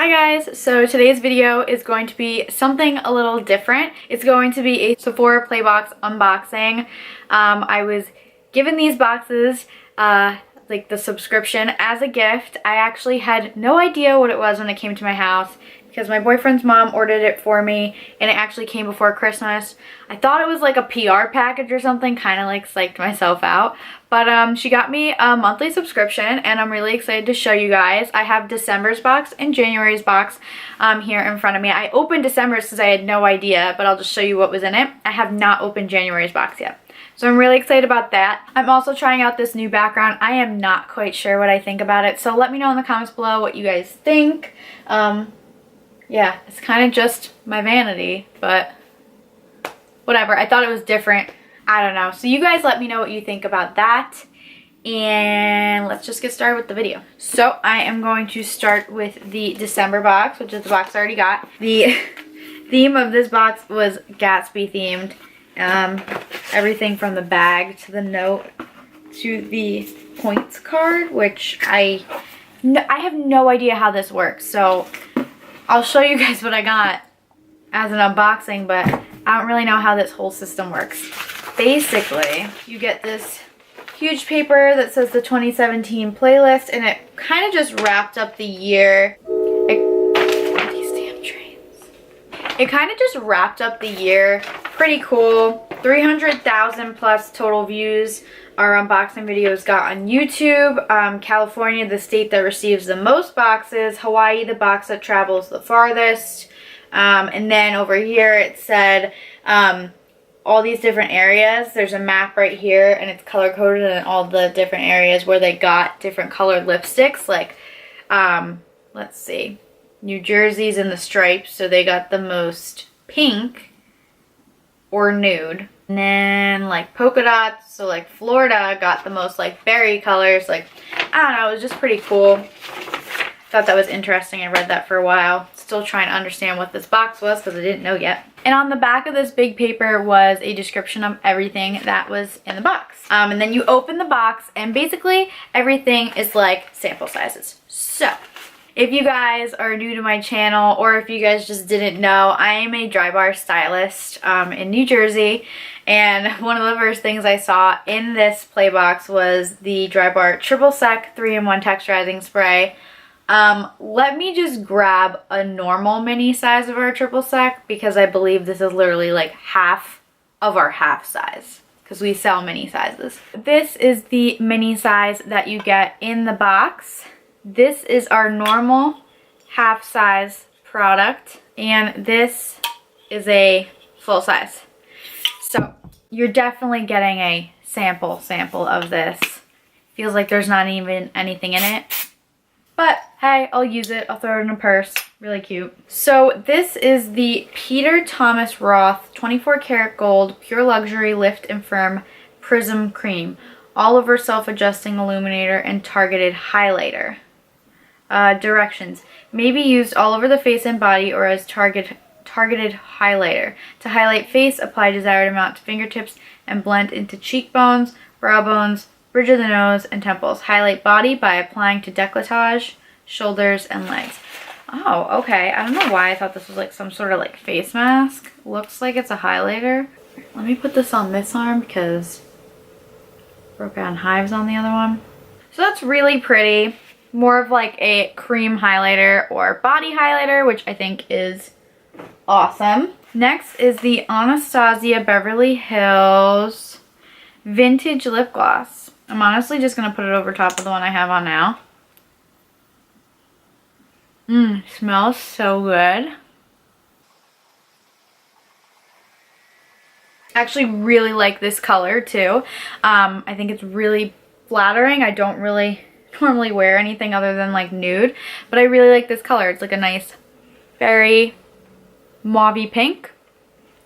Hi guys, so today's video is going to be something a little different. It's going to be a Sephora Playbox unboxing. I was given these boxes, like the subscription, as a gift. I actually had no idea what it was when it came to my house because my boyfriend's mom ordered it for me and it actually came before Christmas. I thought it was like a PR package or something, kind of like psyched myself out. But she got me a monthly subscription and I'm really excited to show you guys. I have December's box and January's box here in front of me. I opened December's because I had no idea, but I'll just show you what was in it. I have not opened January's box yet. So I'm really excited about that. I'm also trying out this new background. I am not quite sure what I think about it. So let me know in the comments below what you guys think. Yeah, it's kind of just my vanity, but whatever. I thought it was different. I don't know. So you guys let me know what you think about that. And let's just get started with the video. So I am going to start with the December box, which is the box I already got. The theme of this box was Gatsby themed. Everything from the bag to the note to the points card, which I have no idea how this works. So I'll show you guys what I got as an unboxing, but I don't really know how this whole system works. Basically, you get this huge paper that says the 2017 playlist, and it kind of just wrapped up the year. These damn trains. It kind of just wrapped up the year. Pretty cool. 300,000 plus total views our unboxing videos got on YouTube. California, the state that receives the most boxes. Hawaii, the box that travels the farthest. And then over here it said all these different areas. There's a map right here and it's color coded in all the different areas where they got different colored lipsticks. Like, let's see, New Jersey's in the stripes, so they got the most pink or nude. And then like polka dots, so like Florida got the most like berry colors. Like, I don't know, it was just pretty cool. Thought that was interesting. I read that for a while. Still trying to understand what this box was because I didn't know yet. And on the back of this big paper was a description of everything that was in the box. And then you open the box and basically everything is like sample sizes. So if you guys are new to my channel, or if you guys just didn't know, I am a dry bar stylist in New Jersey. And one of the first things I saw in this play box was the Dry Bar Triple Sec 3-in-1 Texturizing Spray. Let me just grab a normal mini size of our Triple Sec because I believe this is literally like half of our half size because we sell mini sizes. This is the mini size that you get in the box. This is our normal half size product and this is a full size. So you're definitely getting a sample of this. Feels like there's not even anything in it. But hey, I'll use it. I'll throw it in a purse. Really cute. So this is the Peter Thomas Roth 24 karat gold pure luxury lift and firm prism cream. All over self-adjusting illuminator and targeted highlighter. Directions. May be used all over the face and body or as targeted highlighter. To highlight face, apply desired amount to fingertips and blend into cheekbones, brow bones, bridge of the nose, and temples. Highlight body by applying to décolletage, shoulders, and legs. Oh, okay. I don't know why I thought this was like some sort of like face mask. Looks like it's a highlighter. Let me put this on this arm because broke out hives on the other one. So that's really pretty. More of like a cream highlighter or body highlighter, which I think is awesome. Next is the Anastasia Beverly Hills Vintage Lip Gloss. I'm honestly just going to put it over top of the one I have on now. Smells so good. Actually really like this color too. I think it's really flattering. I don't really normally wear anything other than like nude, but I really like this color. It's like a nice very mauve-y pink.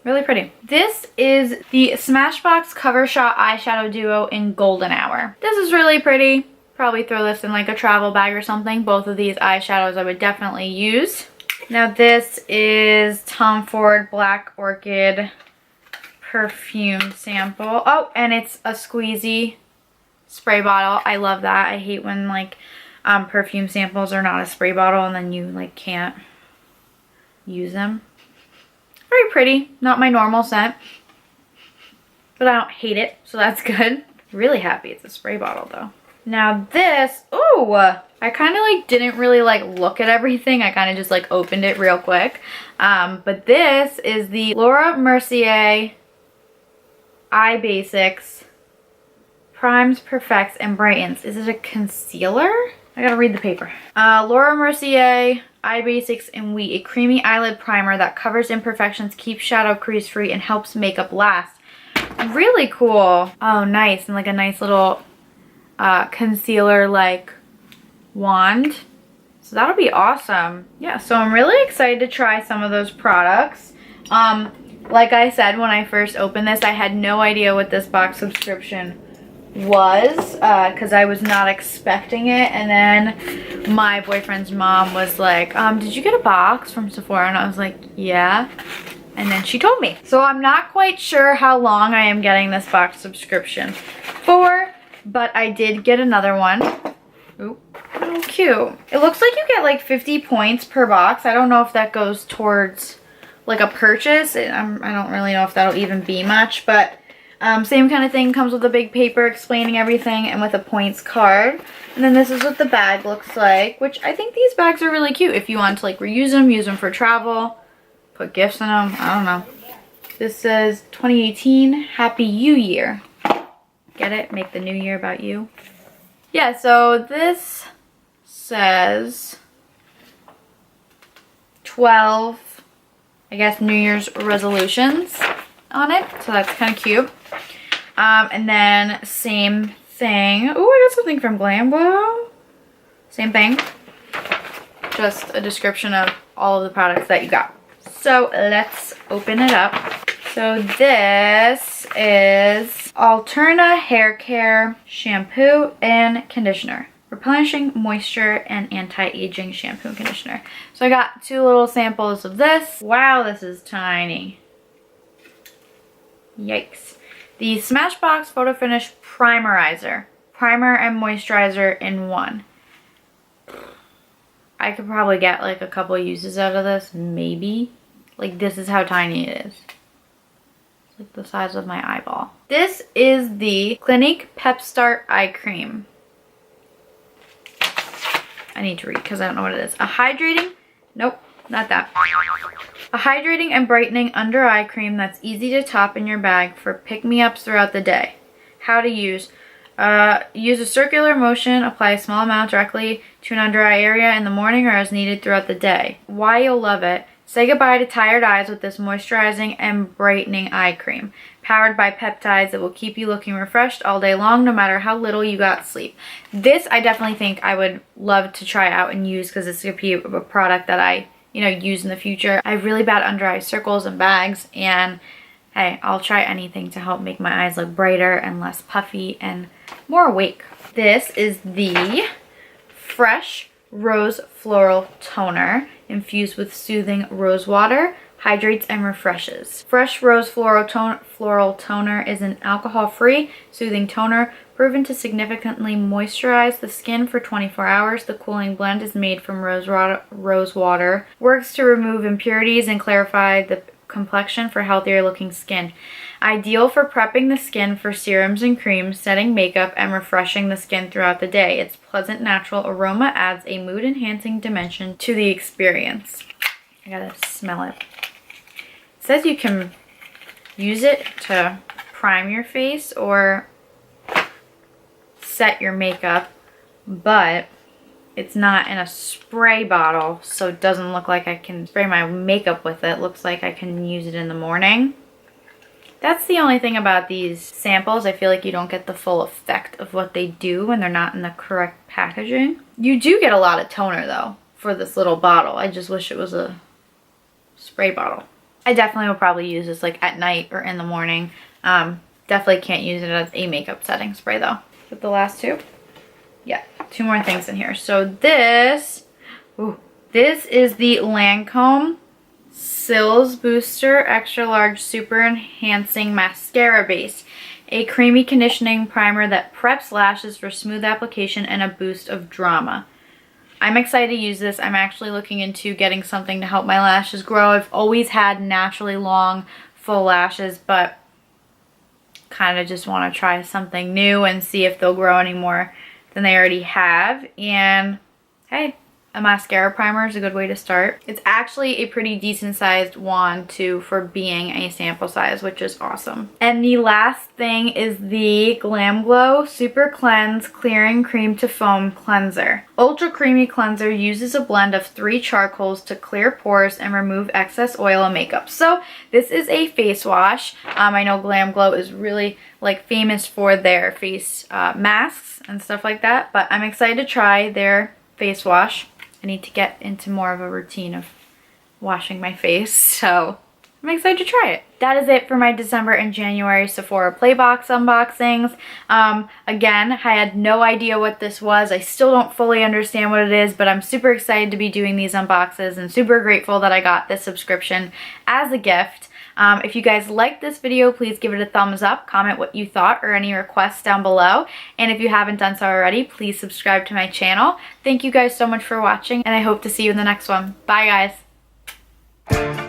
Really pretty. This is the Smashbox Cover Shot Eyeshadow Duo in Golden Hour. This is really pretty. Probably throw this in like a travel bag or something. Both of these eyeshadows I would definitely use. Now this is Tom Ford Black Orchid perfume sample. Oh, and it's a squeezy spray bottle. I love that. I hate when like perfume samples are not a spray bottle and then you like can't use them. Very pretty, not my normal scent, but I don't hate it, so that's good. Really happy it's a spray bottle though. Now this, ooh, I kind of like didn't really like look at everything. I kind of just like opened it real quick. But this is the Laura Mercier Eye Basics Primes, Perfects, and Brightens. Is it a concealer? I gotta read the paper. Laura Mercier Eye Basics in Wheat, a creamy eyelid primer that covers imperfections, keeps shadow crease free, and helps makeup last. Really cool. Oh, nice. And like a nice little concealer like wand. So that'll be awesome. Yeah, so I'm really excited to try some of those products. Like I said, when I first opened this, I had no idea what this box subscription was because I was not expecting it. And then my boyfriend's mom was like, did you get a box from Sephora? And I was like, yeah. And then she told me. So I'm not quite sure how long I am getting this box subscription for, but I did get another one. Ooh, oh, cute. It looks like you get like 50 points per box. I don't know if that goes towards like a purchase. I don't really know if that'll even be much, but same kind of thing, comes with a big paper explaining everything and with a points card. And then this is what the bag looks like, which I think these bags are really cute if you want to like reuse them, use them for travel, put gifts in them. I don't know. This says 2018 Happy You Year. Get it? Make the new year about you. Yeah, so this says 12, I guess, New Year's resolutions on it. So that's kind of cute. And then same thing. Oh, I got something from Glam. Whoa. Same thing. Just a description of all of the products that you got. So let's open it up. So this is Alterna Hair Care Shampoo and Conditioner. Replenishing moisture and anti-aging shampoo and conditioner. So I got 2 little samples of this. Wow, this is tiny. Yikes. The Smashbox Photo Finish Primerizer. Primer and moisturizer in one. I could probably get like a couple uses out of this, maybe. Like this is how tiny it is. It's like the size of my eyeball. This is the Clinique Pep Start Eye Cream. I need to read because I don't know what it is. A hydrating, nope, not that. A hydrating and brightening under eye cream that's easy to top in your bag for pick-me-ups throughout the day. How to use. Use a circular motion, apply a small amount directly to an under eye area in the morning or as needed throughout the day. Why you'll love it. Say goodbye to tired eyes with this moisturizing and brightening eye cream. Powered by peptides that will keep you looking refreshed all day long no matter how little you got sleep. This I definitely think I would love to try out and use because it's going to be a product that I, use in the future. I have really bad under eye circles and bags, and hey, I'll try anything to help make my eyes look brighter and less puffy and more awake. This is the Fresh Rose Floral Toner infused with soothing rose water, hydrates and refreshes. Fresh Rose Floral Toner is an alcohol-free soothing toner proven to significantly moisturize the skin for 24 hours. The cooling blend is made from rose water, works to remove impurities and clarify the complexion for healthier looking skin. Ideal for prepping the skin for serums and creams, setting makeup, and refreshing the skin throughout the day. Its pleasant natural aroma adds a mood enhancing dimension to the experience. I gotta smell it. It says you can use it to prime your face or set your makeup, but it's not in a spray bottle, so it doesn't look like I can spray my makeup with it. It looks like I can use it in the morning. That's the only thing about these samples. I feel like you don't get the full effect of what they do when they're not in the correct packaging. You do get a lot of toner though for this little bottle. I just wish it was a spray bottle. I definitely will probably use this like at night or in the morning. Definitely can't use it as a makeup setting spray though. With the last 2? Yeah, 2 more things in here. So this is the Lancome Sills Booster Extra Large Super Enhancing Mascara Base. A creamy conditioning primer that preps lashes for smooth application and a boost of drama. I'm excited to use this. I'm actually looking into getting something to help my lashes grow. I've always had naturally long, full lashes, but kind of just want to try something new and see if they'll grow any more than they already have. And hey, a mascara primer is a good way to start. It's actually a pretty decent sized wand too for being a sample size, which is awesome. And the last thing is the Glam Glow Super Cleanse Clearing Cream to Foam Cleanser. Ultra Creamy Cleanser uses a blend of 3 charcoals to clear pores and remove excess oil and makeup. So this is a face wash. I know Glam Glow is really like famous for their face masks and stuff like that, but I'm excited to try their face wash. I need to get into more of a routine of washing my face, so I'm excited to try it. That is it for my December and January Sephora Playbox unboxings. Again, I had no idea what this was. I still don't fully understand what it is, but I'm super excited to be doing these unboxes and super grateful that I got this subscription as a gift. If you guys liked this video, please give it a thumbs up, comment what you thought or any requests down below. And if you haven't done so already, please subscribe to my channel. Thank you guys so much for watching, and I hope to see you in the next one. Bye guys.